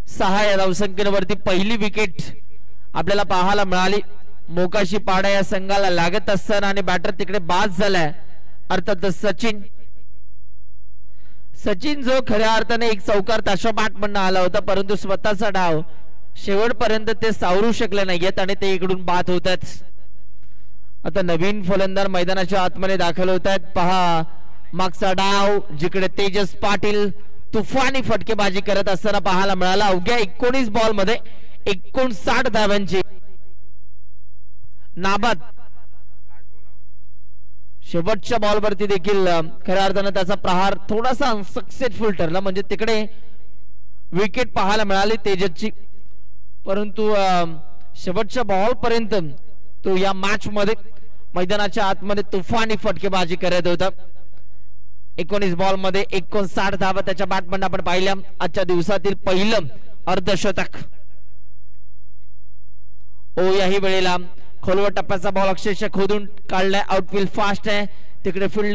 6 या धावसंख्येवरती पहिली विकेट आपल्याला पाहायला मिळाली. मोकाशी पाडा या संघाला लागत असताना आणि बॅटर तिकडे बाद झालाय. अर्थात सचिन जो खऱ्या अर्थाने एक चौकार ताशोबाट म्हणून आला होता, परंतु स्वतःचा डाव शेवटपर्यंत ते सावरू शकले नाहीयेत आणि ते इकडून बाद होत आहेत. आता नवीन फलंदाज मैदानाच्या आतमध्ये दाखल होत आहेत. पहा मागचा डाव जिकडे तेजस पाटील तुफानी फटकेबाजी करत असताना पाहायला मिळाला. अवघ्या 19 बॉल मध्ये 59 धावांची नाबाद. शेवटच्या बॉलवरती देखील खऱ्या अर्थाने त्याचा प्रहार थोडासा अनसक्सेसफुल ठरला, म्हणजे तिकडे विकेट पाहायला मिळाली तेजसची, परंतु शेवटच्या बॉल पर्यंत तो या मॅच मध्ये मैदानाच्या आतमध्ये तुफानी फटकेबाजी करत होता. 19 बॉल मध्ये 59 धावा त्याच्या बॅटमधून आपण पाहिल्या. आजच्या दिवसातील पहिलं अर्धशतक. याही वेळेला खोलवर टप्प्याचा बॉल अक्षरशः खोदून काढलाय. आउटफील्ड फास्ट आहे, तिकडे फील्ड